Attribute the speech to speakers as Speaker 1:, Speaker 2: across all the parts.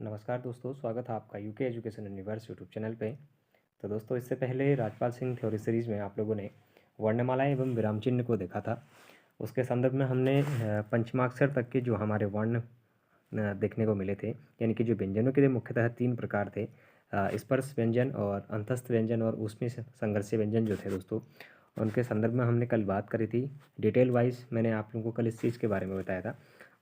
Speaker 1: नमस्कार दोस्तों, स्वागत है आपका UK education universe YouTube channel पे। तो दोस्तों, इससे पहले राजपाल सिंह थ्योरी सीरीज़ में आप लोगों ने वर्णमाला एवं विराम चिन्ह को देखा था। उसके संदर्भ में हमने पंचमाक्षर तक के जो हमारे वर्ण देखने को मिले थे, यानी कि जो व्यंजनों के मुख्यतः 3 प्रकार थे, स्पर्श व्यंजन और अंतस्थ व्यंजन और ऊष्मीय संघर्षीय व्यंजन जो थे दोस्तों, उनके संदर्भ में हमने कल बात करी थी। डिटेल वाइज मैंने आप लोगों को कल इस चीज़ के बारे में बताया था।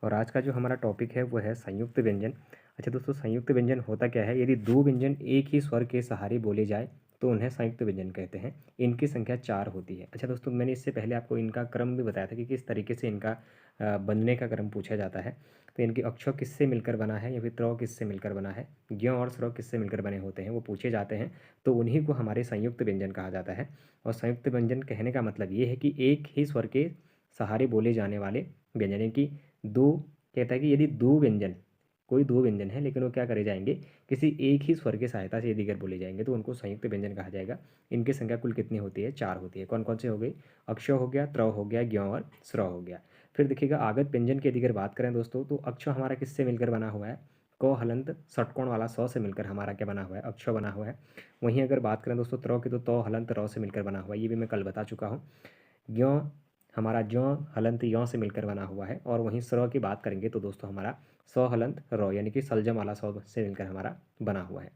Speaker 1: और आज का जो हमारा टॉपिक है वो है संयुक्त व्यंजन। अच्छा दोस्तों, संयुक्त व्यंजन होता क्या है? यदि 2 व्यंजन एक ही स्वर के सहारे बोले जाए तो उन्हें संयुक्त व्यंजन कहते हैं। इनकी संख्या 4 होती है। अच्छा दोस्तों, मैंने इससे पहले आपको इनका क्रम भी बताया था कि किस तरीके से इनका बनने का क्रम पूछा जाता है। तो इनकी अक्षर किससे मिलकर बना है या फिर त्रव किससे मिलकर बना है, ज्ञ और स्रव किससे मिलकर बने होते हैं, वो पूछे जाते हैं। तो उन्हीं को हमारे संयुक्त व्यंजन कहा जाता है। और संयुक्त व्यंजन कहने का मतलब ये है कि एक ही स्वर के सहारे बोले जाने वाले व्यंजन, यानी कि दो, कहता है कि यदि दो व्यंजन, कोई दो व्यंजन है लेकिन वो क्या करे जाएंगे, किसी एक ही स्वर की सहायता से यदि अगर बोले जाएंगे तो उनको संयुक्त व्यंजन कहा जाएगा। इनकी संख्या कुल कितनी होती है? 4 होती है। कौन कौन से हो गए? अक्ष हो गया, त्रव हो गया, ज्ञ और स्रव हो गया। फिर देखिएगा आगत व्यंजन की यदि अगर बात करें दोस्तों, तो अक्ष हमारा किससे मिलकर बना हुआ है? क हलंत षटकोण वाला सौ से मिलकर हमारा क्या बना हुआ है? अक्ष बना हुआ है। वहीं अगर बात करें दोस्तों त्रव की, तो हलंत रौ से मिलकर बना हुआ है। ये भी मैं कल बता चुका हूँ। ज्ञ हमारा ज्यों हलंत यों से मिलकर बना हुआ है। और वहीं स्र की बात करेंगे तो दोस्तों हमारा सौ हलंत रौ, यानी कि सलजम वाला सौ से मिलकर हमारा बना हुआ है।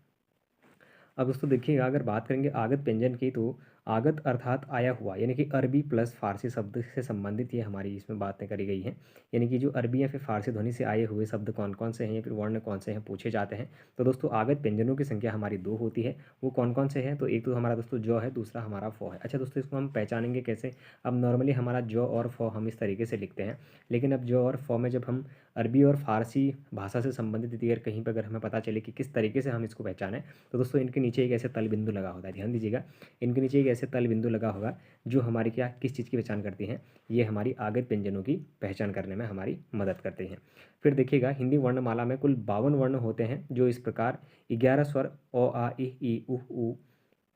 Speaker 1: अब दोस्तों देखिएगा, अगर बात करेंगे आगत व्यंजन की, तो आगत अर्थात आया हुआ, यानी कि अरबी प्लस फारसी शब्द से संबंधित ये हमारी इसमें बातें करी गई हैं। यानी कि जो अरबी या फिर फारसी ध्वनि से आए हुए शब्द कौन कौन से हैं या फिर वर्ण कौन से हैं पूछे जाते हैं। तो दोस्तों आगत व्यंजनों की संख्या हमारी 2 होती है। वो कौन कौन से हैं? तो एक तो हमारा दोस्तों जौ है, दूसरा हमारा फौ है। अच्छा दोस्तों, इसको हम पहचानेंगे कैसे? अब नॉर्मली हमारा जौ और फौ हम इस तरीके से लिखते हैं, लेकिन अब जौ और फौ में जब हम अरबी और फारसी भाषा से संबंधित यदि अगर कहीं पर अगर हमें पता चले कि किस तरीके से हम इसको पहचानें, तो दोस्तों इनके नीचे एक ऐसे तल बिंदु लगा होता है। ध्यान दीजिएगा, इनके नीचे एक ऐसे तल बिंदु लगा होगा जो हमारी क्या, किस चीज़ की पहचान करती हैं? ये हमारी आगत व्यंजनों की पहचान करने में हमारी मदद करते हैं। फिर देखिएगा, हिंदी वर्णमाला में कुल 52 वर्ण होते हैं, जो इस प्रकार 11 स्वर ओ आ ई उ ऊ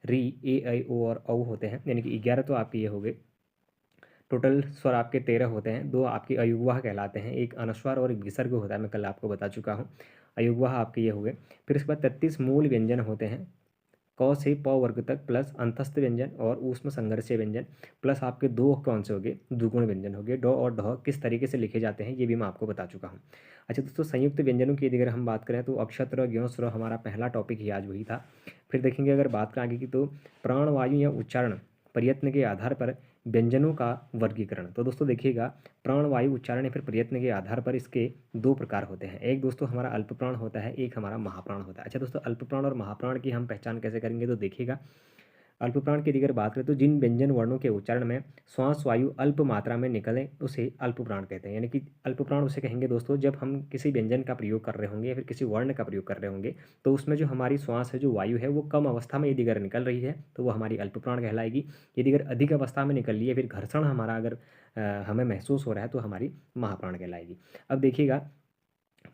Speaker 1: री ए ऐ ओ और औ होते हैं। यानी कि 11 तो आपके ये हो गए। टोटल स्वर आपके 13 होते हैं। 2 आपके अयुग्वाह कहलाते हैं, एक अनुस्वार और एक विसर्ग होता है, मैं कल आपको बता चुका हूँ। अयुग्वाह आपके ये हो गए। फिर उसके बाद 33 मूल व्यंजन होते हैं, क से प वर्ग तक, प्लस अंतस्थ व्यंजन और ऊष्म संघर्षीय व्यंजन, प्लस आपके 2 कौन से हो गए? दुगुण व्यंजन हो गए। ड और ढ किस तरीके से लिखे जाते हैं ये भी मैं आपको बता चुका हूँ। अच्छा दोस्तों, संयुक्त व्यंजनों की यदि अगर हम बात करें तो अक्षत्र ज्ञ स्वर हमारा पहला टॉपिक ही आज वही था। फिर देखेंगे अगर बात करें आगे की, तो प्राणवायु या उच्चारण प्रयत्न के आधार पर व्यंजनों का वर्गीकरण। तो दोस्तों देखिएगा, प्राणवायु उच्चारण या फिर प्रयत्न के आधार पर इसके 2 प्रकार होते हैं। एक दोस्तों हमारा अल्प प्राण होता है, एक हमारा महाप्राण होता है। अच्छा दोस्तों, अल्प प्राण और महाप्राण की हम पहचान कैसे करेंगे? तो देखिएगा, अल्प प्राण की अगर बात करें तो जिन व्यंजन वर्णों के उच्चारण में श्वास वायु अल्प मात्रा में निकले उसे अल्प प्राण कहते हैं। यानी कि अल्प प्राण उसे कहेंगे दोस्तों जब हम किसी व्यंजन का प्रयोग कर रहे होंगे या फिर किसी वर्ण का प्रयोग कर रहे होंगे, तो उसमें जो हमारी श्वास है, जो वायु है, वो कम अवस्था में यदि अगर निकल रही है तो वो हमारी अल्प प्राण कहलाएगी। यदि अगर अधिक अवस्था में निकल रही है, फिर घर्षण हमारा अगर हमें महसूस हो रहा है, तो हमारी महाप्राण कहलाएगी। अब देखिएगा,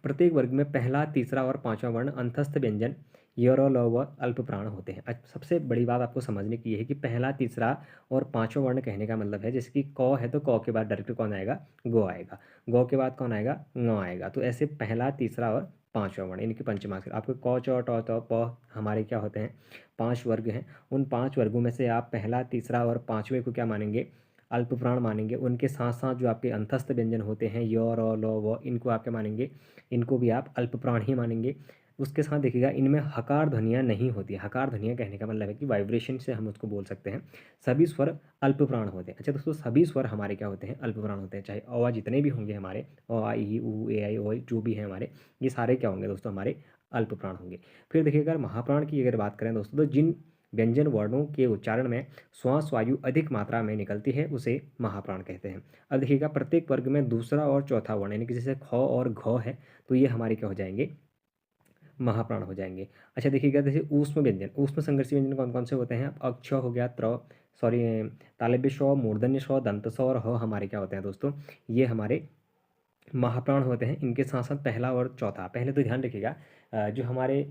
Speaker 1: प्रत्येक वर्ग में पहला, तीसरा और पांचवा वर्ण अंतस्थ व्यंजन य र ल व अल्प प्राण होते हैं। सबसे बड़ी बात आपको समझने की ये है कि पहला, तीसरा और पांचवा वर्ण कहने का मतलब है, जैसे कि क है तो क के बाद डायरेक्ट कौन आएगा? गो आएगा। गौ के बाद कौन आएगा? ङ आएगा। तो ऐसे पहला, तीसरा और पांचवा वर्ण, इनकी पंचमाक्षर आपके क च ट त प हमारे क्या होते हैं? 5 वर्ग हैं। उन 5 वर्गों में से आप पहला, तीसरा और पांचवें को क्या मानेंगे? अल्प प्राण मानेंगे। उनके साथ साथ जो आपके अंतस्थ व्यंजन होते हैं य र ल व, इनको आप क्या मानेंगे? इनको भी आप अल्प प्राण ही मानेंगे। उसके साथ देखिएगा, इनमें हकार ध्वनियाँ नहीं होती। हकार ध्वनियाँ कहने का मतलब है कि वाइब्रेशन से हम उसको बोल सकते हैं। सभी स्वर अल्प प्राण होते हैं। अच्छा दोस्तों, सभी स्वर हमारे क्या होते हैं? अल्प प्राण होते हैं। चाहे अ जितने भी होंगे हमारे, अ आ इ उ ए ऐ ओ जो भी हैं हमारे, ये सारे क्या होंगे दोस्तों? हमारे अल्प प्राण होंगे। फिर देखिए, अगर महाप्राण की अगर बात करें दोस्तों, तो जिन व्यंजन वर्णों के उच्चारण में श्वास वायु अधिक मात्रा में निकलती है उसे महाप्राण कहते हैं। अब देखिएगा, प्रत्येक वर्ग में दूसरा और चौथा वर्ण, यानी कि जैसे ख और घ है, तो ये हमारे क्या हो जाएंगे? महाप्राण हो जाएंगे। अच्छा देखिएगा, जैसे ऊष्म व्यंजन, ऊष्म संघर्षी व्यंजन कौन कौन से होते हैं? अक्ष हो गया, त्र सॉरी तालव्य श, मूर्धन्य श, दंत स और ह हमारे क्या होते हैं दोस्तों? ये हमारे महाप्राण होते हैं। इनके साथ साथ पहला और चौथा, पहले तो ध्यान रखिएगा, जो हमारे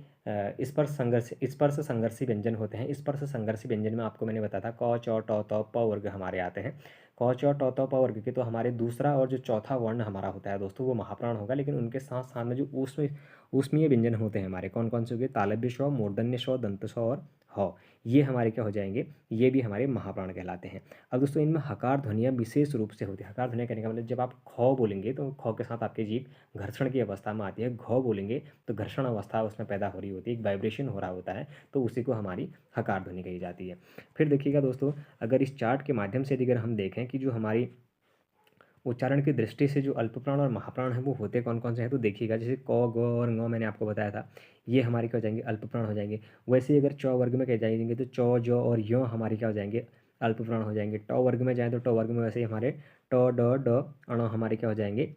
Speaker 1: स्पर्श संघर्षी व्यंजन होते हैं, स्पर्श संघर्षी व्यंजन में आपको मैंने बताया था क च ट त प वर्ग हमारे आते हैं। क च ट त प वर्ग के, तो हमारे दूसरा और जो चौथा वर्ण हमारा होता है दोस्तों वो महाप्राण होगा। लेकिन उनके साथ साथ में जो ऊष्मीय व्यंजन होते हैं हमारे कौन कौन से हो गए, तालव्य स्व, मूर्धन्य स्व, दंत स्व और ह, ये हमारे क्या हो जाएंगे, ये भी हमारे महाप्राण कहलाते हैं। अब दोस्तों इनमें हकार ध्वनियाँ विशेष रूप से होती है। हकार ध्वनियाँ कहने का मतलब जब आप ख बोलेंगे तो ख के साथ आपकी जीभ घर्षण की अवस्था में आती है, घ बोलेंगे तो घर्षण अवस्था उसमें पैदा हो रही होती है, एक वाइब्रेशन हो रहा होता है, तो उसी को हमारी हकार ध्वनि कही जाती है। फिर देखिएगा दोस्तों, अगर इस चार्ट के माध्यम से अगर हम देखें कि जो हमारी उच्चारण की दृष्टि से जो अल्पप्राण और महाप्राण है वो होते कौन कौन से हैं, तो देखिएगा जैसे क, ग और ङ मैंने आपको बताया था, ये हमारे क्या हो जाएंगे, अल्पप्राण हो जाएंगे। वैसे ही अगर च वर्ग में कह जाएंगे तो च, ज और य हमारे क्या हो जाएंगे, अल्पप्राण हो जाएंगे। ट वर्ग में जाएँ तो ट वर्ग में वैसे ही हमारे ट, ड, ड, अण हमारे क्या हो जाएंगे,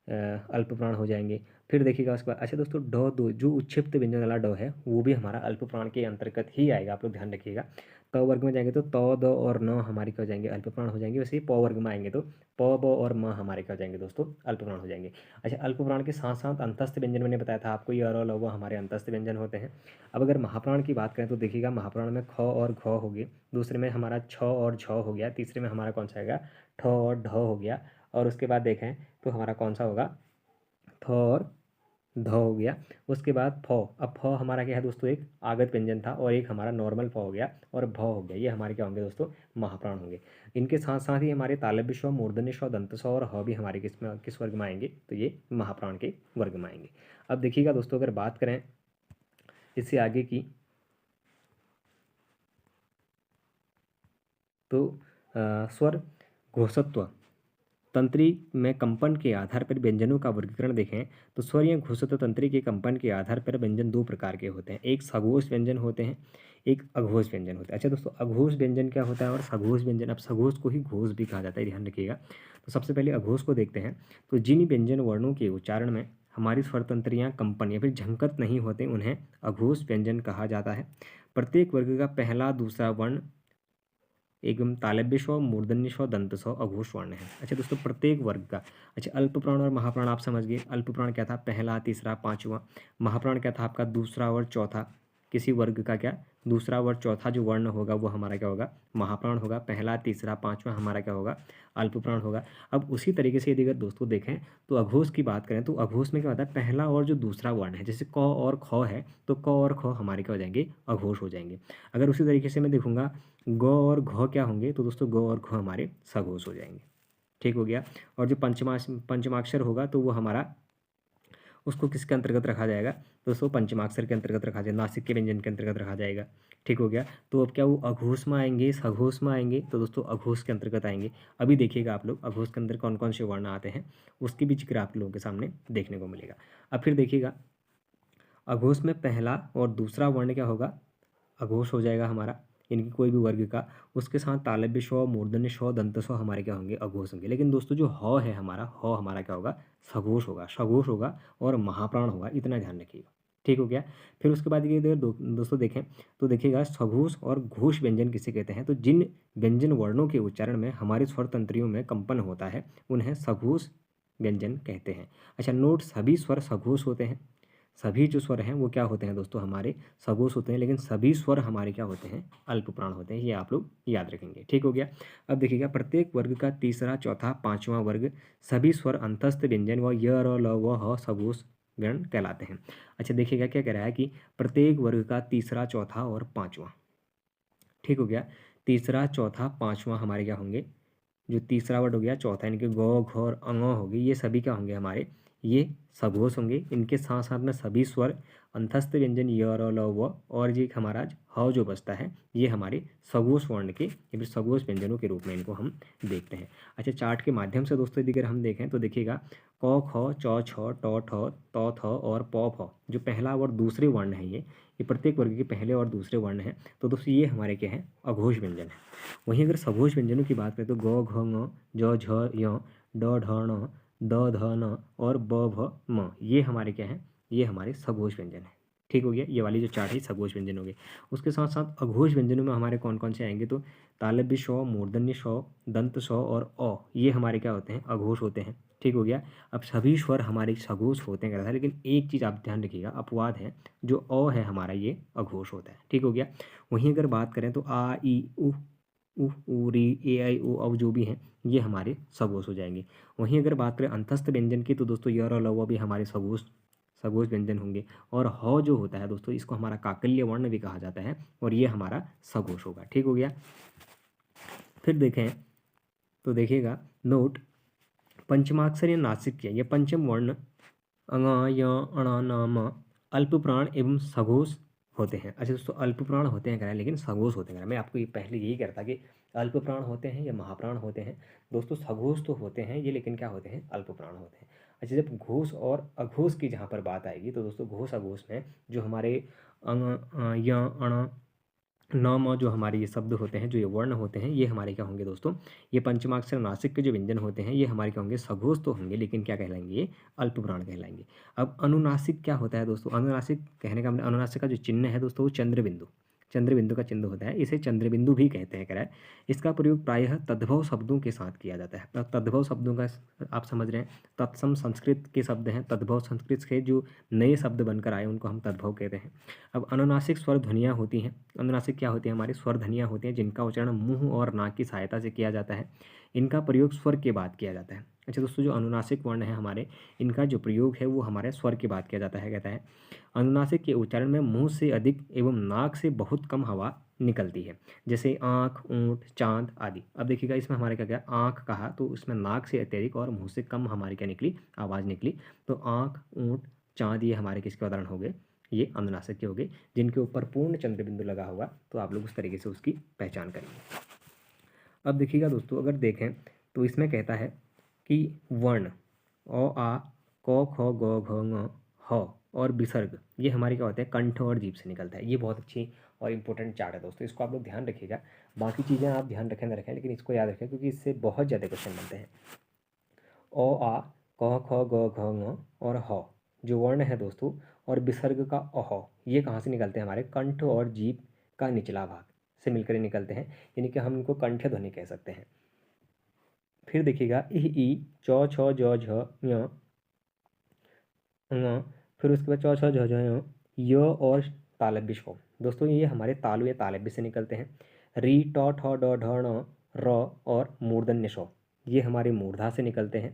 Speaker 1: अल्पप्राण हो जाएंगे। फिर देखिएगा उसके बाद, अच्छा दोस्तों ड दो जो उच्छिप्त व्यंजन वाला ड है वो भी हमारा अल्पप्राण के अंतर्गत ही आएगा, आप लोग ध्यान रखिएगा। त वर्ग में जाएंगे तो त, द और न हमारे क्या हो जाएंगे, अल्पप्राण हो जाएंगे। वैसे ही प वर्ग में आएंगे तो प, ब और म हमारे क्या हो जाएंगे दोस्तों, अल्पप्राण हो जाएंगे। अच्छा, अल्पप्राण के साथ साथ अंतस्थ व्यंजन मैंने बताया था आपको, ये अ, र, ल, व हमारे अंतस्थ व्यंजन होते हैं। अब अगर महाप्राण की बात करें तो देखिएगा महाप्राण में ख और घ हो गए, दूसरे में हमारा छ और झ हो गया, तीसरे में हमारा कौन सा आएगा, ठ और ढ हो गया, और उसके बाद देखें तो हमारा कौन सा होगा, थ और ध हो गया। उसके बाद फ, अब फ हमारा क्या है दोस्तों, एक आगत व्यंजन था और एक हमारा नॉर्मल फ हो गया, और भ हो गया, ये हमारे क्या होंगे दोस्तों, महाप्राण होंगे। इनके साथ साथ ही हमारे तालव्य स्व, मूर्धन्य स्व, दंत स्व और ह भी हमारे किस वर्ग में आएंगे, तो ये महाप्राण के वर्ग में आएंगे। अब देखिएगा दोस्तों, अगर बात करें इससे आगे की, तो स्वर घोषत्व तंत्री में कंपन के आधार पर व्यंजनों का वर्गीकरण देखें तो स्वर या घोषित तंत्री के कंपन के आधार पर व्यंजन दो प्रकार के होते हैं, एक सघोष व्यंजन होते हैं, एक अघोष व्यंजन होता है। अच्छा दोस्तों, अघोष व्यंजन क्या होता है और सघोष व्यंजन, अब सघोष को ही घोष भी कहा जाता है, ध्यान रखिएगा। तो सबसे पहले अघोष को देखते हैं। तो जिन व्यंजन वर्णों के उच्चारण में हमारी स्वर तंत्रियाँ कंपन या फिर झंकत नहीं होते उन्हें अघोष व्यंजन कहा जाता है। प्रत्येक वर्ग का पहला दूसरा वर्ण एकदम तालव्य स्व, मूर्धन्य स्व, दंत स्व अघोष वर्ण है। अच्छा दोस्तों, प्रत्येक वर्ग का, अच्छा अल्पप्राण और महाप्राण आप समझ गए। अल्पप्राण क्या था, पहला, तीसरा, पांचवा। महाप्राण क्या था आपका, दूसरा और चौथा। किसी वर्ग का क्या, दूसरा और चौथा जो वर्ण होगा वो हमारा क्या होगा, महाप्राण होगा। पहला, तीसरा, पांचवा हमारा क्या होगा, अल्पप्राण होगा। अब उसी तरीके से यदि अगर दोस्तों देखें तो अघोष की बात करें तो अघोष में क्या होता है, पहला और जो दूसरा वर्ण है, जैसे क और ख है तो क और ख हमारे क्या हो जाएंगे, अघोष हो जाएंगे। अगर उसी तरीके से मैं देखूंगा ग और घ क्या होंगे, तो दोस्तों ग और घ हमारे सघोष हो जाएंगे। ठीक हो गया। और जो पंचमाक्षर होगा तो वो हमारा, उसको किसके अंतर्गत रखा जाएगा दोस्तों, पंचमाक्षर के अंतर्गत रखा जाएगा, नासिक के व्यंजन के अंतर्गत रखा जाएगा। ठीक हो गया। तो अब क्या वो अघोष में आएंगे, सघोष में आएंगे, तो दोस्तों अघोष के अंतर्गत आएंगे। अभी देखिएगा आप लोग अघोष के अंदर कौन कौन से वर्ण आते हैं, उसके भी जिक्र आप लोगों के सामने देखने को मिलेगा। अब फिर देखिएगा, अघोष में पहला और दूसरा वर्ण क्या होगा, अघोष हो जाएगा हमारा, इनकी कोई भी वर्ग का। उसके साथ तालव्य स्व, मूर्धन्य स्व, दंत स्व हमारे क्या होंगे, अघोष होंगे। लेकिन दोस्तों जो ह है हमारा, ह हमारा क्या होगा, सघोष होगा, सघोष होगा और महाप्राण होगा, इतना ध्यान रखिएगा। ठीक हो गया। फिर उसके बाद ये दोस्तों देखें तो देखिएगा, सघोष और घोष व्यंजन किसे कहते हैं, तो जिन व्यंजन वर्णों के उच्चारण में हमारे स्वर तंत्रियों में कंपन होता है उन्हें सघोष व्यंजन कहते हैं। अच्छा नोट, सभी स्वर सघोष होते हैं, सभी जो स्वर हैं वो क्या होते हैं दोस्तों, हमारे सघोष होते हैं, लेकिन सभी स्वर हमारे क्या होते हैं, अल्पप्राण होते हैं, ये आप लोग याद रखेंगे। ठीक हो गया। अब देखिएगा, प्रत्येक वर्ग का तीसरा, चौथा, पांचवा वर्ग सभी स्वर अंतस्थ व्यंजन व य, र, ल, व, ह सघोष वर्ण कहलाते हैं। अच्छा देखिएगा क्या कह रहा है कि प्रत्येक वर्ग का तीसरा, चौथा और पांचवा। ठीक हो गया। तीसरा, चौथा, पांचवा हमारे क्या होंगे, जो तीसरा वर्ड हो गया, चौथा इनके गौ, घ और अंग हो गए, ये सभी क्या होंगे हमारे, ये सघोष होंगे। इनके साथ साथ में सभी स्वर अंतस्थ व्यंजन य, र, ल, व और ये हमारा ह जो बचता है ये हमारे सघोष वर्ण के या फिर सघोष व्यंजनों के रूप में इनको हम देखते हैं। अच्छा चार्ट के माध्यम से दोस्तों यदि अगर हम देखें तो देखिएगा, क, ख, च, छ, ट, ठ, त, थ और प, फ जो पहला और दूसरे वर्ण है ये प्रत्येक वर्ग के पहले और दूसरे वर्ण हैं, तो दोस्तों ये हमारे क्या है, अघोष व्यंजन है। वहीं अगर सघोष व्यंजनों की बात करें तो ग, घ, ङ, ज, झ, य, ड, ढ, ण, द, ध, न और ब, भ, म ये हमारे क्या हैं, ये हमारे सघोष व्यंजन है। ठीक हो गया। ये वाली जो चार्ट है सघोष व्यंजन हो गए। उसके साथ साथ अघोष व्यंजनों में हमारे कौन कौन से आएंगे, तो तालव्य स्व, मूर्धन्य स्व, दंत स्व और अ ये हमारे क्या होते हैं, अघोष होते हैं। ठीक हो गया। अब सभी स्वर हमारे सघोष होते हैं, लेकिन एक चीज़ आप ध्यान रखिएगा, अपवाद है, जो अ है हमारा ये अघोष होता है। ठीक हो गया। वहीं अगर बात करें तो आ, ई, उ, उ, री, ए, आई, ओ, औ जो भी हैं ये हमारे सघोष हो जाएंगे। वहीं अगर बात करें अंतस्थ व्यंजन की तो दोस्तों य, र, ल, व भी हमारे सघोष सघोष व्यंजन होंगे। और ह जो होता है दोस्तों इसको हमारा काकल्य वर्ण भी कहा जाता है और ये हमारा सघोष होगा। ठीक हो गया। फिर देखें तो देखिएगा नोट, पंचमाक्षर या नासिक ये पंचम वर्ण अ, य, अण, न, म अल्प प्राण एवं सघोष होते हैं। अच्छा दोस्तों अल्प प्राण होते हैं कह रहा है लेकिन सघोष होते हैं। मैं आपको ये पहले यही कहता कि अल्प प्राण होते हैं या महाप्राण होते हैं। दोस्तों सघोष तो होते हैं ये, लेकिन क्या होते हैं, अल्प प्राण होते हैं। अच्छा जब घोष और अघोष की जहाँ पर बात आएगी तो दोस्तों घोष अघोष में जो हमारे अंग, य, अण, न, म जो हमारे ये शब्द होते हैं, जो ये वर्ण होते हैं, ये हमारे क्या होंगे दोस्तों, ये पंचमाक्षर नासिक के जो व्यंजन होते हैं ये हमारे क्या होंगे, सघोष तो होंगे लेकिन क्या कहलाएंगे, ये अल्पप्राण कहलाएंगे। अब अनुनासिक क्या होता है दोस्तों, अनुनासिक कहने का मतलब अनुनासिक का जो चिन्ह है दोस्तों वो चंद्रबिंदु, चंद्रबिंदु का चिन्ह होता है, इसे चंद्रबिंदु भी कहते हैं कह रहा है। इसका प्रयोग प्रायः तद्भव शब्दों के साथ किया जाता है। तद्भव शब्दों का आप समझ रहे हैं, तत्सम संस्कृत के शब्द हैं, तद्भव संस्कृत के जो नए शब्द बनकर आए उनको हम तद्भव कहते हैं। अब अनुनासिक स्वर ध्वनियाँ होती हैं। अनुनासिक क्या होती है, हमारी स्वर ध्वनियाँ होती हैं जिनका उच्चारण मुंह और नाक की सहायता से किया जाता है। इनका प्रयोग स्वर के बाद किया जाता है। अच्छा दोस्तों जो अनुनासिक वर्ण है हमारे, इनका जो प्रयोग है वो हमारे स्वर के बाद किया जाता है। कहता है अनुनासिक के उच्चारण में मुंह से अधिक एवं नाक से बहुत कम हवा निकलती है, जैसे आँख, ऊँट, चांद आदि। अब देखिएगा इसमें हमारे क्या क्या, आँख कहा तो उसमें नाक से अत्यधिक और मुंह से कम हमारी क्या निकली, आवाज़ निकली। तो आँख, ऊँट, चांद ये हमारे किसके उदाहरण हो गए, ये अनुनासिक के हो गए, जिनके ऊपर पूर्ण चंद्रबिंदु लगा होगा तो आप लोग उस तरीके से उसकी पहचान करेंगे। अब देखिएगा दोस्तों अगर देखें तो इसमें कहता है कि वर्ण अ, आ, क, ख, ग, घ, ङ, ह और विसर्ग ये हमारे क्या होते हैं, कंठ और जीभ से निकलता है। ये बहुत अच्छी और इंपॉर्टेंट चार्ट है दोस्तों, इसको आप लोग ध्यान रखिएगा। बाकी चीज़ें आप ध्यान रखें ना रखें, लेकिन इसको याद रखें क्योंकि इससे बहुत ज़्यादा क्वेश्चन बनते हैं। अ, आ, क, ख, ग, घ, ङ और ह जो वर्ण है दोस्तों, और विसर्ग का अह, ये कहाँ से निकलते हैं, हमारे कंठ और जीभ का निचला भाग से मिलकर निकलते हैं, यानी कि हम इनको कंठ ध्वनि कह सकते हैं। फिर देखिएगा इ, ई, च, छ, ज, झ, ञ, ङ, फिर उसके बाद च, छ, झ, झ, य और तालव्य स्व दोस्तों ये हमारे तालु या तालव्य से निकलते हैं। री, ट, ठ, ड, ढ, ण, र और मूर्धन्य स्व ये हमारे मूर्धा से निकलते हैं।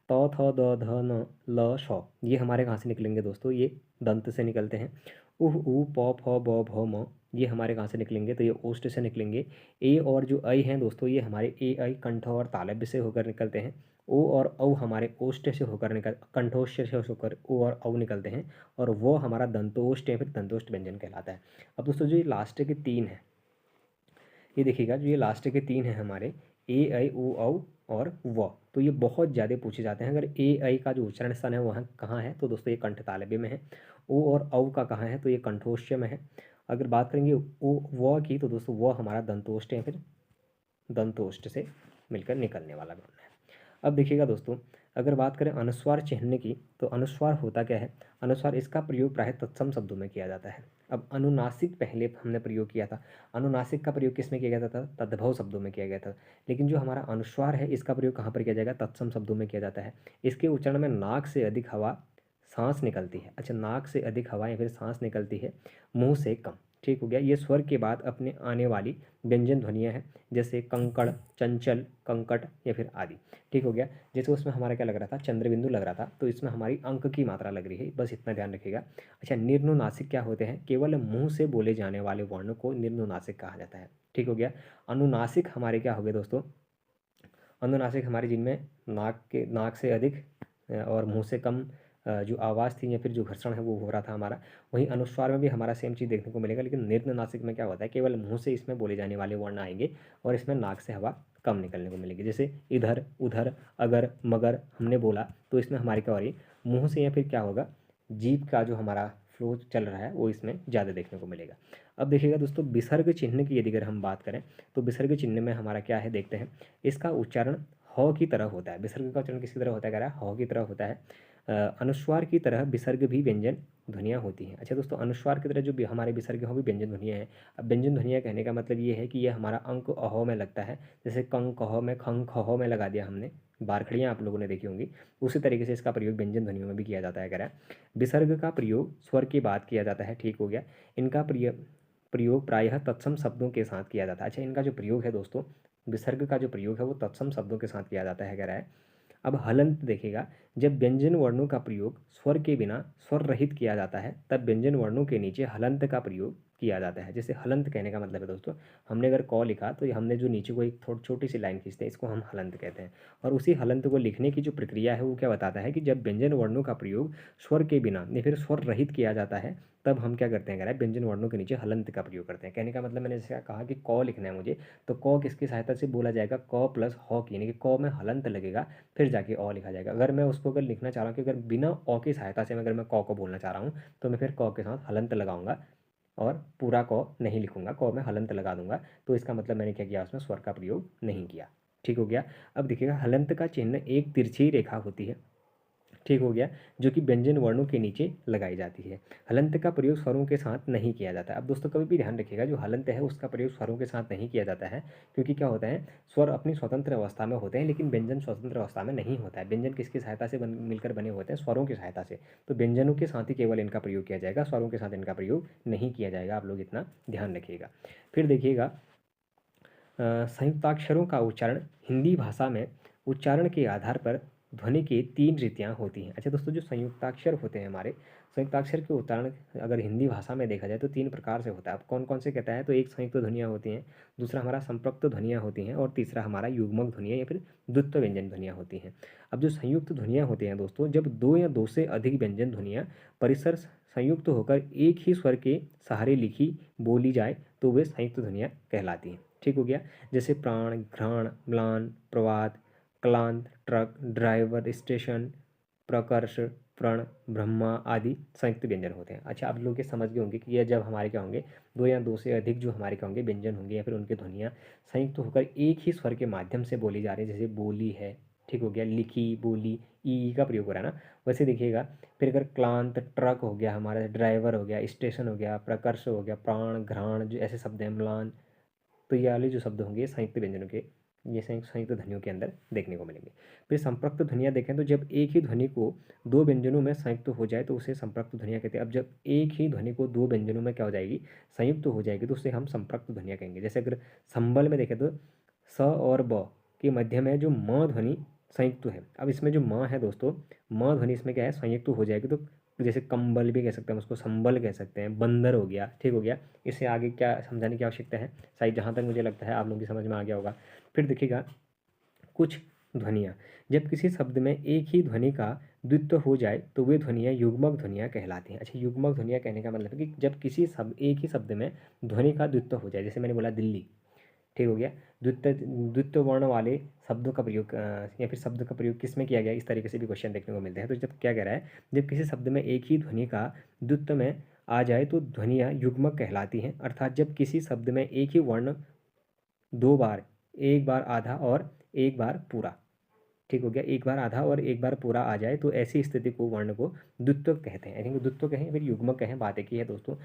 Speaker 1: त, थ, द, ध, न, ल, श ये हमारे कहाँ से निकलेंगे दोस्तों, ये दंत से निकलते हैं। उह, ऊ, प, फ, ब, भ, म ये हमारे कहाँ से निकलेंगे, तो ये ओष्ठ से निकलेंगे। ए और जो ऐ हैं दोस्तों ये हमारे ए, ऐ कंठ और तालव्य से होकर निकलते हैं। ओ और औ हमारे ओष्ठ से होकर कंठोष्ठ से होकर ओ और औ निकलते हैं, और वो हमारा दंतोष्ठ या फिर दंतोष्ठ व्यंजन कहलाता है। अब दोस्तों जो ये लास्ट के तीन हैं, ये देखिएगा जो ये लास्ट के तीन हैं हमारे ए, ऐ, ओ, औ और व, तो ये बहुत ज़्यादा पूछे जाते हैं। अगर ए, ऐ का जो उच्चारण स्थान है वहाँ कहाँ है, तो दोस्तों ये कंठ तालव्य में है। ओ और औ का कहाँ है, तो ये कंठोष्ठ में है। अगर बात करेंगे ओ, व की, तो दोस्तों वो हमारा दंतोष्ठ या फिर दंतोष्ठ से मिलकर निकलने वाला वर्ण है। अब देखिएगा दोस्तों अगर बात करें अनुस्वार चिह्न की, तो अनुस्वार होता क्या है, अनुस्वार इसका प्रयोग प्रायः तत्सम शब्दों में किया जाता है। अब अनुनासिक पहले हमने प्रयोग किया था, अनुनासिक का प्रयोग किस में किया जाता था, तद्भव शब्दों में किया गया था। लेकिन जो हमारा अनुस्वार है इसका प्रयोग कहाँ पर किया जाएगा, तत्सम शब्दों में किया जाता है। इसके उच्चारण में नाक से अधिक हवा सांस निकलती है। अच्छा नाक से अधिक हवा या फिर सांस निकलती है, मुंह से कम। ठीक हो गया। ये स्वर के बाद अपने आने वाली व्यंजन ध्वनियाँ हैं, जैसे कंकड़, चंचल, कंकट या फिर आदि। ठीक हो गया। जैसे उसमें हमारा क्या लग रहा था, चंद्रबिंदु लग रहा था, तो इसमें हमारी अंक की मात्रा लग रही है, बस इतना ध्यान रखिएगा। अच्छा निर्नुनासिक क्या होते हैं, केवल मुंह से बोले जाने वाले वर्ण को निर्नुनासिक कहा जाता है। ठीक हो गया। अनुनासिक हमारे क्या हो गए दोस्तों, अनुनासिक हमारे जिनमें नाक से अधिक और मुंह से कम जो आवाज़ थी या फिर जो घर्षण है वो हो रहा था हमारा। वहीं अनुस्वार में भी हमारा सेम चीज़ देखने को मिलेगा, लेकिन निर्नुनासिक में क्या होता है, केवल मुंह से इसमें बोले जाने वाले वर्ण आएंगे और इसमें नाक से हवा कम निकलने को मिलेगी। जैसे इधर, उधर, अगर, मगर हमने बोला, तो इसमें हमारी क्या हो रही, मुँह से या फिर क्या होगा, जीभ का जो हमारा फ्लो चल रहा है वो इसमें ज़्यादा देखने को मिलेगा। अब देखिएगा दोस्तों विसर्ग चिन्ह की यदि अगर हम बात करें, तो विसर्ग चिन्ह में हमारा क्या है देखते हैं। इसका उच्चारण ह की तरह होता है। विसर्ग का उच्चारण किसकी तरह होता है, कह रहा है ह की तरह होता है। अनुस्वार की तरह विसर्ग भी व्यंजन ध्वनियाँ होती हैं। अच्छा दोस्तों अनुस्वार की तरह जो भी हमारे विसर्ग हैं वो भी व्यंजन ध्वनियाँ हैं। अब व्यंजन ध्वनियाँ कहने का मतलब ये है कि ये हमारा अंक अह में लगता है, जैसे कंग कह में, खंग खह में लगा दिया हमने, बारखड़ियाँ आप लोगों ने देखी होंगी। उसी तरीके से इसका प्रयोग व्यंजन ध्वनियों में भी किया जाता है। कह रहा है विसर्ग का प्रयोग स्वर के बाद किया जाता है। ठीक हो गया। इनका प्रयोग प्रायः तत्सम शब्दों के साथ किया जाता है। अच्छा, इनका जो प्रयोग है दोस्तों, विसर्ग का जो प्रयोग है वो तत्सम शब्दों के साथ किया जाता है कह रहा है। अब हलंत देखिएगा, जब व्यंजन वर्णों का प्रयोग स्वर के बिना स्वर रहित किया जाता है तब व्यंजन वर्णों के नीचे हलंत का प्रयोग किया जाता है। जैसे हलंत कहने का मतलब है दोस्तों, हमने अगर क लिखा तो हमने जो नीचे को एक थोड़ी छोटी सी लाइन खींचते हैं, इसको हम हलंत कहते हैं। और उसी हलंत को लिखने की जो प्रक्रिया है वो क्या बताता है कि जब व्यंजन वर्णों का प्रयोग स्वर के बिना या फिर स्वर रहित किया जाता है तब हम क्या करते हैं, कह रहा है व्यंजन वर्णों के नीचे हलंत का प्रयोग करते हैं। कहने का मतलब मैंने जैसे कहा कि क लिखना है मुझे, तो क किसकी सहायता से बोला जाएगा, क प्लस ह की, यानी कि क में हलंत लगेगा फिर जाके अ लिखा जाएगा। अगर मैं उसको अगर लिखना चाह रहा हूँ कि अगर बिना अ की सहायता से अगर मैं क को बोलना चाह रहा हूँ तो मैं फिर क के साथ हलंत लगाऊंगा और पूरा क नहीं लिखूंगा, क में हलंत लगा दूंगा। तो इसका मतलब मैंने क्या किया, उसमें स्वर का प्रयोग नहीं किया। ठीक हो गया। अब देखिएगा, हलंत का चिन्ह एक तिरछी रेखा होती है, ठीक हो गया, जो कि व्यंजन वर्णों के नीचे लगाई जाती है। हलंत का प्रयोग स्वरों के साथ नहीं किया जाता है। अब दोस्तों कभी भी ध्यान रखिएगा, जो हलंत है उसका प्रयोग स्वरों के साथ नहीं किया जाता है, क्योंकि क्या होता है, स्वर अपनी स्वतंत्र अवस्था में होते हैं लेकिन व्यंजन स्वतंत्र अवस्था में नहीं होता है। व्यंजन किसकी सहायता से मिलकर बने होते हैं, स्वरों की सहायता से। तो व्यंजनों के साथ ही केवल इनका प्रयोग किया जाएगा, स्वरों के साथ इनका प्रयोग नहीं किया जाएगा। आप लोग इतना ध्यान रखिएगा। फिर देखिएगा, संयुक्ताक्षरों का उच्चारण हिंदी भाषा में उच्चारण के आधार पर ध्वनि की 3 रीतियाँ होती हैं। अच्छा दोस्तों, जो संयुक्ताक्षर होते हैं हमारे, संयुक्ताक्षर के उच्चारण अगर हिंदी भाषा में देखा जाए तो 3 प्रकार से होता है। अब कौन कौन से कहता है, तो एक संयुक्त ध्वनियाँ होती हैं, दूसरा हमारा संपृक्त ध्वनियाँ होती हैं और तीसरा हमारा युग्मक ध्वनियाँ या फिर द्वित्व व्यंजन ध्वनियाँ होती हैं। अब जो संयुक्त ध्वनियाँ होती हैं दोस्तों, जब 2 या 2 से अधिक व्यंजन ध्वनियाँ परिसर संयुक्त होकर एक ही स्वर के सहारे लिखी बोली जाए तो वे संयुक्त ध्वनियाँ कहलाती हैं। ठीक हो गया। जैसे प्राण, घ्राण, म्लान, प्रवाद, क्लांत, ट्रक, ड्राइवर, स्टेशन, प्रकर्ष, प्रण, ब्रह्मा आदि संयुक्त व्यंजन होते हैं। अच्छा, आप लोग ये समझ गए होंगे कि ये जब हमारे क्या होंगे, 2 या 2 से अधिक जो हमारे क्या होंगे व्यंजन होंगे या फिर उनकी ध्वनियाँ संयुक्त होकर एक ही स्वर के माध्यम से बोली जा रही है, जैसे बोली है, ठीक हो गया, लिखी, बोली, ई का प्रयोग हो रहा है ना। वैसे देखिएगा, फिर अगर क्लांत, ट्रक हो गया, हमारा ड्राइवर हो गया, स्टेशन हो गया, प्रकर्ष हो गया, प्राण, घ्राण, जो ऐसे शब्द हैं, म्लान, तो ये वाले जो शब्द होंगे संयुक्त व्यंजनों के, ये संयुक्त ध्वनियों के अंदर देखने को मिलेंगे। फिर संपृक्त ध्वनियाँ देखें तो जब एक ही ध्वनि को 2 व्यंजनों में संयुक्त हो जाए तो उसे संपृक्त ध्वनियाँ कहते हैं। अब जब एक ही ध्वनि को 2 व्यंजनों में क्या हो जाएगी, संयुक्त हो जाएगी, तो उसे हम संपृक्त ध्वनियाँ कहेंगे। जैसे अगर संबल में देखें तो स और ब के मध्य में जो म ध्वनि संयुक्त है। अब इसमें जो म है दोस्तों, म ध्वनि इसमें क्या है, संयुक्त हो जाएगी। तो जैसे कंबल भी कह सकते हैं, उसको संबल कह सकते हैं, बंदर हो गया, ठीक हो गया। इससे आगे क्या समझाने की आवश्यकता है, शायद जहाँ तक मुझे लगता है आप लोगों की समझ में आ गया होगा। फिर देखिएगा, कुछ ध्वनियाँ, जब किसी शब्द में एक ही ध्वनि का द्वित्व हो जाए तो वे ध्वनियाँ युग्मक ध्वनियाँ कहलाती हैं। अच्छा, युग्मक ध्वनियाँ कहने का मतलब है कि जब किसी शब्द, एक ही शब्द में ध्वनि का द्वित्व हो जाए, जैसे मैंने बोला दिल्ली, ठीक हो गया, द्वित्व द्वित्व वर्ण वाले शब्दों का प्रयोग या फिर शब्द का प्रयोग किस में किया गया, इस तरीके से भी क्वेश्चन देखने को मिलते हैं। तो जब क्या कह रहा है, जब किसी शब्द में एक ही ध्वनि का द्वित्व में आ जाए तो ध्वनियाँ युग्मक कहलाती हैं। अर्थात जब किसी शब्द में एक ही वर्ण 2 बार, एक बार आधा और एक बार पूरा, ठीक हो गया, एक बार आधा और एक बार पूरा आ जाए तो ऐसी स्थिति को, वर्ण को द्वित्व कहते हैं। आई थिंक द्वित्व कहें फिर युग्मक कहें, बात एक ही है दोस्तों।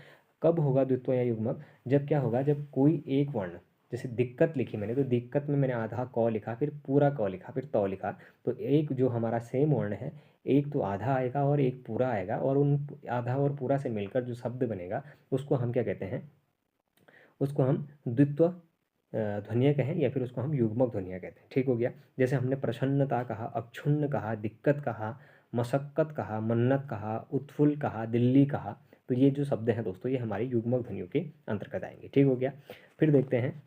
Speaker 1: कब होगा द्वित्व या युग्मक, जब क्या होगा, जब कोई एक वर्ण, जैसे दिक्कत लिखी मैंने, तो दिक्कत में मैंने आधा क लिखा, फिर पूरा क लिखा, फिर त लिखा, तो एक जो हमारा सेम वर्ण है, एक तो आधा आएगा और एक पूरा आएगा, और उन आधा और पूरा से मिलकर जो शब्द बनेगा उसको हम क्या कहते हैं, उसको हम द्वित्व ध्वनियाँ कहें या फिर उसको हम युग्मक ध्वनियाँ कहते हैं। ठीक हो गया। जैसे हमने प्रसन्नता कहा, अक्षुण्ण कहा, दिक्कत कहा, मशक्कत कहा, मन्नत कहा, उत्फुल्ल कहा, दिल्ली कहा, तो ये जो शब्द हैं दोस्तों, ये हमारी युग्मक ध्वनियों के अंतर्गत आएंगे। ठीक हो गया। फिर देखते हैं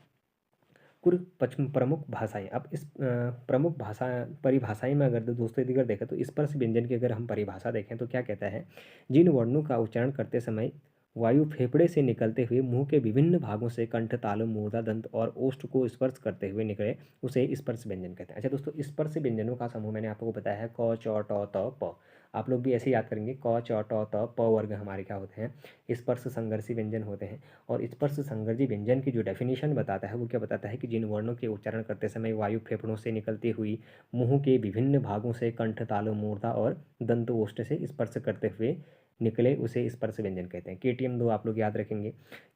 Speaker 1: कुछ प्रमुख भाषाएं। अब इस प्रमुख भाषा परिभाषाएं में अगर दोस्तों यदि अगर देखें तो स्पर्श व्यंजन की अगर हम परिभाषा देखें तो क्या कहता है, जिन वर्णों का उच्चारण करते समय वायु फेफड़े से निकलते हुए मुंह के विभिन्न भागों से कंठ, तालु, मूर्धा, दंत और ओष्ठ को स्पर्श करते हुए निकले उसे स्पर्श व्यंजन कहते हैं। अच्छा दोस्तों, स्पर्श व्यंजनों का समूह मैंने आपको बताया है क, च, ट, त, प। आप लोग भी ऐसे याद करेंगे, क, च, ट, त, प वर्ग हमारे क्या होते हैं, स्पर्श संघर्षी व्यंजन होते हैं। और स्पर्श संघर्षी व्यंजन की जो डेफिनेशन बताता है वो क्या बताता है कि जिन वर्णों के उच्चारण करते समय वायु फेफड़ों से निकलती हुई मुंह के विभिन्न भागों से कंठ, तालु, मूर्धा और दंत ओष्ठ से स्पर्श करते हुए निकले उसे स्पर्श व्यंजन कहते हैं। KTM 2 आप लोग याद रखेंगे।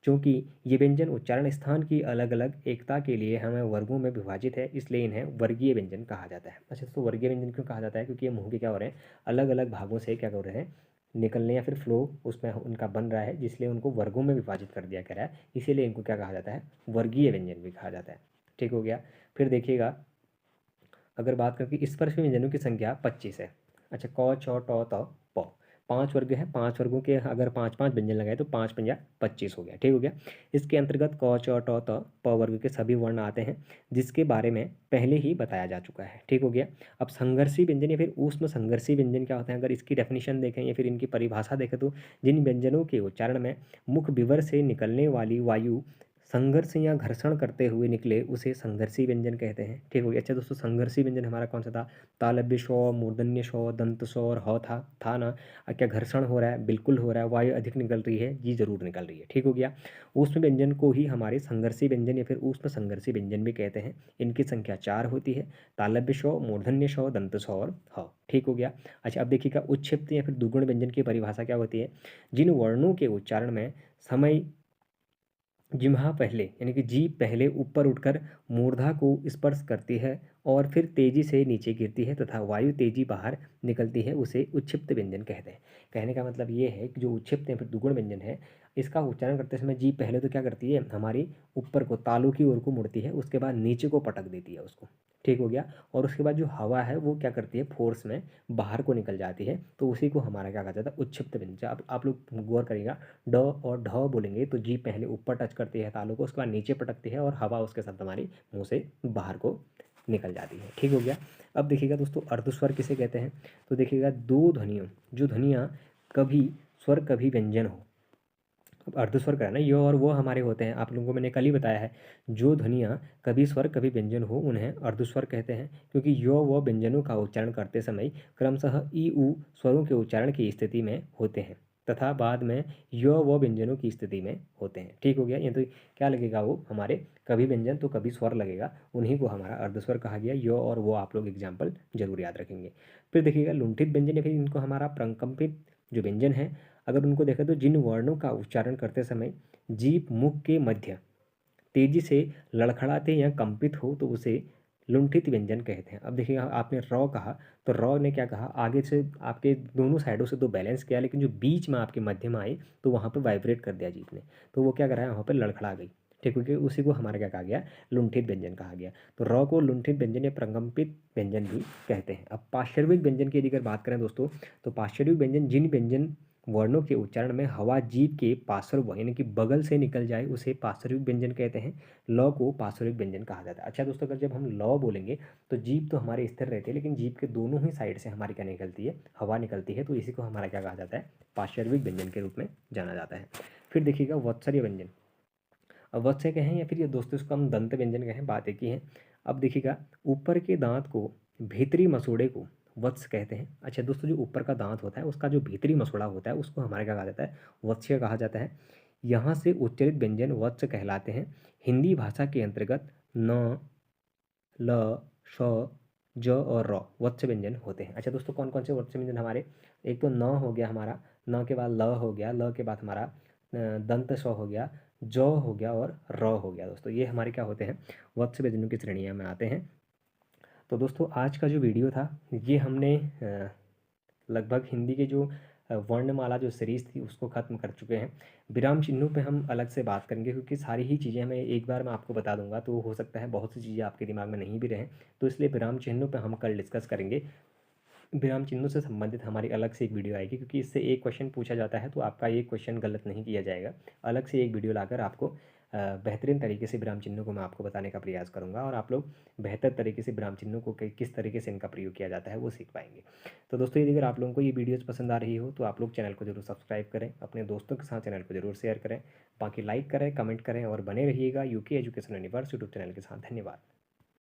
Speaker 1: चूंकि ये व्यंजन उच्चारण स्थान की अलग अलग एकता के लिए हमें वर्गों में विभाजित है, इसलिए इन्हें वर्गीय व्यंजन कहा जाता है। अच्छा, तो वर्गीय व्यंजन क्यों कहा जाता है, क्योंकि ये मुंह के क्या हो रहे हैं, अलग अलग भागों से क्या हो रहे हैं, निकलने या फिर फ्लो उसमें उनका बन रहा है, जिसलिए उनको वर्गों में विभाजित कर दिया गया है, इसीलिए इनको क्या कहा जाता है, वर्गीय व्यंजन भी कहा जाता है। ठीक हो गया। फिर देखिएगा, अगर बात करें कि स्पर्श व्यंजनों की संख्या 25 है। अच्छा, क छ ट त प 5 वर्ग है, 5 वर्गों के अगर 5-5 व्यंजन लगाए तो 5 पंजा 25 हो गया। ठीक हो गया। इसके अंतर्गत क छ ट त प वर्ग के सभी वर्ण आते हैं, जिसके बारे में पहले ही बताया जा चुका है। ठीक हो गया। अब संघर्षी व्यंजन या फिर ऊष्म संघर्षी व्यंजन क्या होते हैं, अगर इसकी डेफिनेशन देखें या फिर इनकी परिभाषा देखें तो जिन व्यंजनों के उच्चारण में मुख विवर से निकलने वाली वायु संघर्ष या घर्षण करते हुए निकले उसे संघर्षी व्यंजन कहते हैं। ठीक हो गया। अच्छा दोस्तों, संघर्षी व्यंजन हमारा कौन सा था, तालव्य श, मूर्धन्य श, दंत स और ह था ना। क्या घर्षण हो रहा है, बिल्कुल हो रहा है, वायु अधिक निकल रही है, जी जरूर निकल रही है। ठीक हो गया। ऊष्म व्यंजन को ही हमारे संघर्षी व्यंजन या फिर ऊष्म संघर्षी व्यंजन भी कहते हैं। इनकी संख्या 4 होती है, तालव्य श, मूर्धन्य श, दंत स और ह। ठीक हो गया। अच्छा, अब देखिएगा उच्छिप्त या फिर दुगुण व्यंजन की परिभाषा क्या होती है, जिन वर्णों के उच्चारण में समय जिह्वा पहले यानी कि जीभ पहले ऊपर उठकर मूर्धा को स्पर्श करती है और फिर तेजी से नीचे गिरती है तथा वायु तेजी बाहर निकलती है, उसे उच्छिप्त व्यंजन कहते हैं। कहने का मतलब ये है कि जो उच्छिप्त या फिर दुगुण व्यंजन है, इसका उच्चारण करते समय जीभ पहले तो क्या करती है, हमारी ऊपर को तालू की ओर को मुड़ती है, उसके बाद नीचे को पटक देती है उसको। ठीक हो गया। और उसके बाद जो हवा है वो क्या करती है, फोर्स में बाहर को निकल जाती है, तो उसी को हमारा क्या कहा जाता है, उच्छिप्त व्यंजन। अब आप लोग गौर करिएगा, ड और ढ बोलेंगे तो जीभ पहले ऊपर टच करती है तालू को, उसके बाद नीचे पटकती है और हवा उसके साथ हमारी मुंह से बाहर को निकल जाती है। ठीक हो गया। अब देखिएगा दोस्तों, अर्धस्वर किसे कहते हैं, तो देखिएगा दो ध्वनियों, जो ध्वनियाँ कभी स्वर कभी व्यंजन हो। अब अर्धस्वर का है ना, ये और वो हमारे होते हैं, आप लोगों को मैंने कल ही बताया है, जो ध्वनियाँ कभी स्वर कभी व्यंजन हो उन्हें अर्धस्वर कहते हैं, क्योंकि यो व व्यंजनों का उच्चारण करते समय क्रमशः ई उ स्वरों के उच्चारण की स्थिति में होते हैं तथा बाद में यो व व्यंजनों की स्थिति में होते हैं। ठीक हो गया। ये तो क्या लगेगा, वो हमारे कभी व्यंजन तो कभी स्वर लगेगा, उन्हीं को हमारा अर्धस्वर कहा गया। यो और वो आप लोग एग्जाम्पल जरूर याद रखेंगे। फिर देखिएगा लुंठित व्यंजन या फिर इनको हमारा प्रकंपित जो व्यंजन है, अगर उनको देखें तो जिन वर्णों का उच्चारण करते समय जीभ मुख के मध्य तेजी से लड़खड़ाते या कंपित हो तो उसे लुंठित व्यंजन कहते हैं। अब देखिएगा, आपने रॉ कहा तो रॉ ने क्या कहा, आगे से आपके दोनों साइडों से तो बैलेंस किया, लेकिन जो बीच में आपके मध्य में आई तो वहाँ पे वाइब्रेट कर दिया जीभ ने, तो वो क्या कर रहा है, वहाँ पे लड़खड़ा गई। ठीक है, क्योंकि उसी को हमारा क्या कहा गया, लुंठित व्यंजन कहा गया। तो रॉ को लुंठित व्यंजन या प्रकंपित व्यंजन भी कहते हैं। अब पार्श्विक व्यंजन की यदि अगर बात करें दोस्तों, तो पार्श्विक व्यंजन जिन व्यंजन वर्णों के उच्चारण में हवा जीभ के पार्श्व यानी कि बगल से निकल जाए उसे पार्श्विक व्यंजन कहते हैं। ल को पार्श्विक व्यंजन कहा जाता है। अच्छा दोस्तों, अगर जब हम ल बोलेंगे तो जीभ तो हमारे स्थिर रहती है, लेकिन जीभ के दोनों ही साइड से हमारी क्या निकलती है, हवा निकलती है, तो इसी को हमारा क्या कहा जाता है, पार्श्विक व्यंजन के रूप में जाना जाता है। फिर देखिएगा वत्सर्य व्यंजन। अब वत्स्य कहें या फिर ये दोस्तों इसको हम दंत व्यंजन कहें, बात एक ही है। अब देखिएगा, ऊपर के दांत को भीतरी मसूड़े को वत्स कहते हैं। अच्छा दोस्तों, जो ऊपर का दांत होता है उसका जो भीतरी मसूड़ा होता है उसको हमारे क्या कहा जाता है, वत्स्य कहा जाता है। यहाँ से उच्चरित व्यंजन वत्स कहलाते हैं। हिंदी भाषा के अंतर्गत न, ल, श, ज और र वत्स व्यंजन होते हैं। अच्छा दोस्तों, कौन कौन से वत्स व्यंजन हमारे, एक तो न हो गया हमारा, न के बाद ल हो गया, ल के बाद हमारा दंत स हो गया, ज हो गया और र हो गया। दोस्तों ये हमारे क्या होते हैं, वत्स व्यंजनों की श्रेणियाँ में आते हैं। तो दोस्तों आज का जो वीडियो था, ये हमने लगभग हिंदी के जो वर्णमाला जो सीरीज़ थी उसको ख़त्म कर चुके हैं। विराम चिन्हों पे हम अलग से बात करेंगे, क्योंकि सारी ही चीज़ें मैं एक बार मैं आपको बता दूंगा तो हो सकता है बहुत सी चीज़ें आपके दिमाग में नहीं भी रहें, तो इसलिए विराम चिन्हों पे हम कल डिस्कस करेंगे। विराम चिन्हों से संबंधित हमारी अलग से एक वीडियो आएगी, क्योंकि इससे एक क्वेश्चन पूछा जाता है तो आपका एक क्वेश्चन गलत नहीं किया जाएगा। अलग से एक वीडियो लाकर आपको बेहतरीन तरीके से विराम चिन्हों को मैं आपको बताने का प्रयास करूंगा और आप लोग बेहतर तरीके से विराम चिन्हों को किस तरीके से इनका प्रयोग किया जाता है वो सीख पाएंगे। तो दोस्तों, यदि अगर आप लोगों को ये वीडियोज़ पसंद आ रही हो तो आप लोग चैनल को जरूर सब्सक्राइब करें, अपने दोस्तों के साथ चैनल को जरूर शेयर करें, बाकी लाइक करें, कमेंट करें और बने रहिएगा UK education universe YouTube channel के साथ। धन्यवाद।